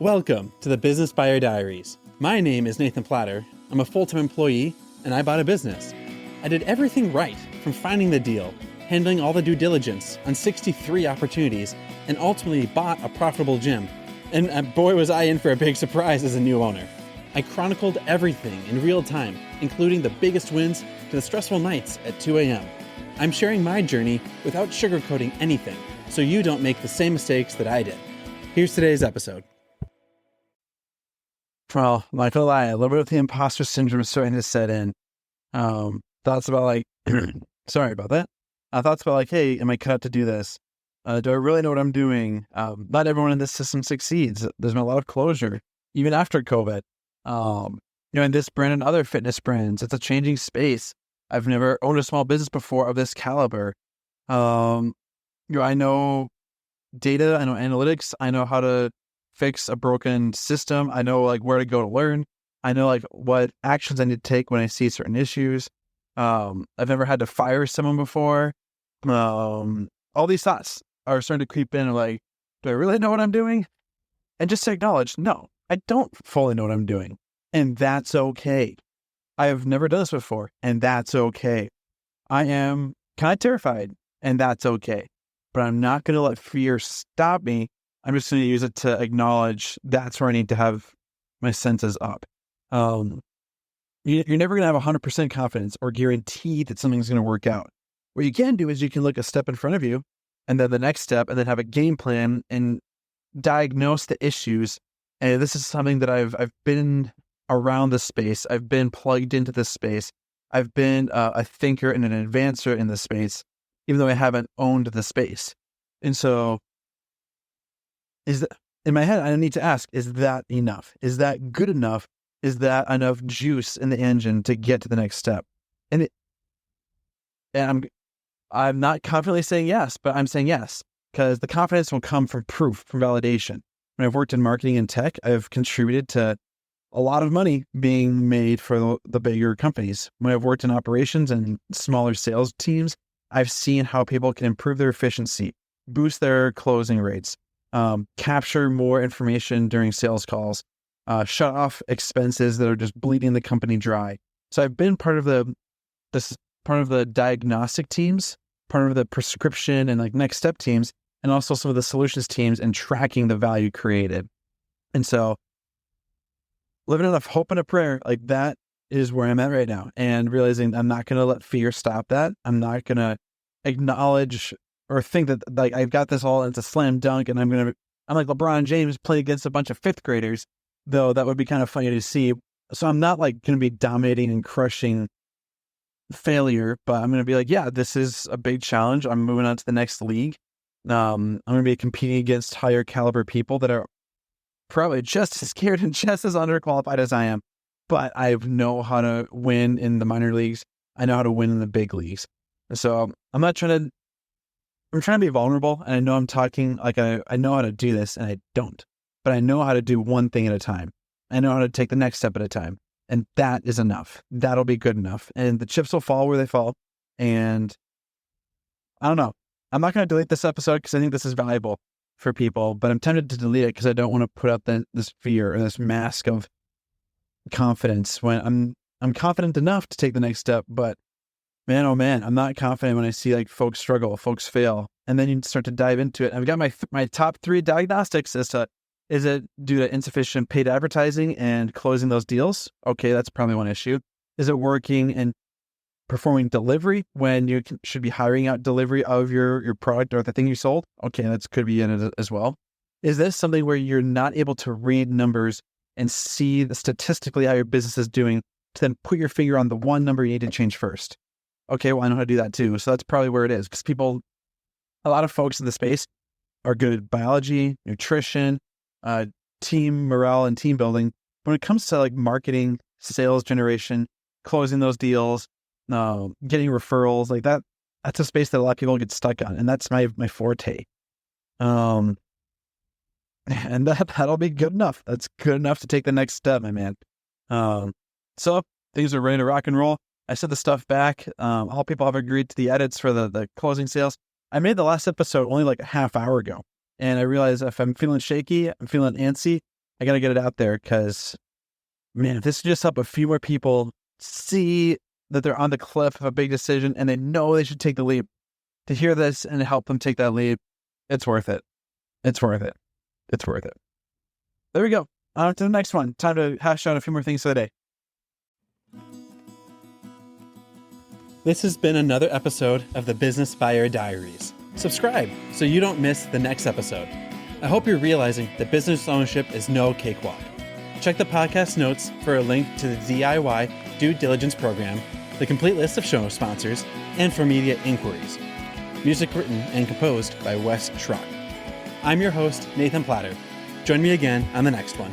Welcome to the Business Buyer Diaries. My name is Nathan Platter. I'm a full-time employee, and I bought a business. I did everything right, from finding the deal, handling all the due diligence on 63 opportunities, and ultimately bought a profitable gym. And boy, was I in for a big surprise as a new owner. I chronicled everything in real time, including the biggest wins to the stressful nights at 2 a.m. I'm sharing my journey without sugarcoating anything, so you don't make the same mistakes that I did. Here's today's episode. Well, not gonna lie, a little bit of the imposter syndrome is starting to set in. Thoughts about like, sorry about that. Thoughts about like, hey, am I cut to do this? Do I really know what I'm doing? Not everyone in this system succeeds. There's been a lot of closure, even after COVID. In this brand and other fitness brands, it's a changing space. I've never owned a small business before of this caliber. I know data, I know analytics, I know how to fix a broken system. I know like where to go to learn. I know like what actions I need to take when I see certain issues. I've never had to fire someone before. All these thoughts are starting to creep in like, do I really know what I'm doing? And just to acknowledge, no, I don't fully know what I'm doing. And that's okay. I have never done this before, and that's okay. I am kind of terrified, and that's okay. But I'm not going to let fear stop me. I'm just going to use it to acknowledge that's where I need to have my senses up. You're never going to have 100% confidence or guarantee that something's going to work out. What you can do is you can look a step in front of you and then the next step and then have a game plan and diagnose the issues. And this is something that I've been around this space. I've been plugged into this space. I've been a thinker and an advancer in this space, even though I haven't owned the space. And so in my head, I need to ask, is that enough? Is that good enough? Is that enough juice in the engine to get to the next step? And I'm not confidently saying yes, but I'm saying yes, because the confidence will come from proof, from validation. When I've worked in marketing and tech, I've contributed to a lot of money being made for the bigger companies. When I've worked in operations and smaller sales teams, I've seen how people can improve their efficiency, boost their closing rates, capture more information during sales calls, shut off expenses that are just bleeding the company dry. So I've been part of the diagnostic teams, part of the prescription and like next step teams, and also some of the solutions teams and tracking the value created. And so living enough hope and a prayer, like that is where I'm at right now, and realizing I'm not going to let fear stop that. I'm not going to acknowledge or think that like I've got this all and it's a slam dunk and I'm like LeBron James playing against a bunch of fifth graders, though that would be kind of funny to see. So I'm not like going to be dominating and crushing failure, but I'm going to be like, yeah, this is a big challenge. I'm moving on to the next league. I'm going to be competing against higher caliber people that are probably just as scared and just as underqualified as I am, but I know how to win in the minor leagues. I know how to win in the big leagues. So I'm trying to be vulnerable, and I know I'm talking like I know how to do this, and I don't. But I know how to do one thing at a time. I know how to take the next step at a time, and that is enough. That'll be good enough. And the chips will fall where they fall. And I don't know. I'm not going to delete this episode because I think this is valuable for people, but I'm tempted to delete it because I don't want to put up this fear or this mask of confidence when I'm confident enough to take the next step, but man, oh man, I'm not confident when I see like folks struggle, folks fail. And then you start to dive into it. I've got my top 3 diagnostics is it due to insufficient paid advertising and closing those deals? Okay, that's probably one issue. Is it working and performing delivery when you should be hiring out delivery of your product or the thing you sold? Okay, that could be in it as well. Is this something where you're not able to read numbers and see statistically how your business is doing to then put your finger on the one number you need to change first? Okay, well, I know how to do that too. So that's probably where it is, because a lot of folks in the space are good at biology, nutrition, team morale, and team building. When it comes to like marketing, sales generation, closing those deals, getting referrals, like that's a space that a lot of people get stuck on. And that's my forte. And that'll be good enough. That's good enough to take the next step, my man. So things are ready to rock and roll. I sent the stuff back. All people have agreed to the edits for the closing sales. I made the last episode only like a half hour ago. And I realized if I'm feeling shaky, I'm feeling antsy, I got to get it out there because, man, if this can just help a few more people see that they're on the cliff of a big decision and they know they should take the leap, to hear this and help them take that leap, it's worth it. It's worth it. It's worth it. There we go. On to the next one. Time to hash out a few more things for the day. This has been another episode of the Business Buyer Diaries. Subscribe so you don't miss the next episode. I hope you're realizing that business ownership is no cakewalk. Check the podcast notes for a link to the DIY due diligence program, the complete list of show sponsors, and for media inquiries. Music written and composed by Wes Schrock. I'm your host, Nathan Platter. Join me again on the next one.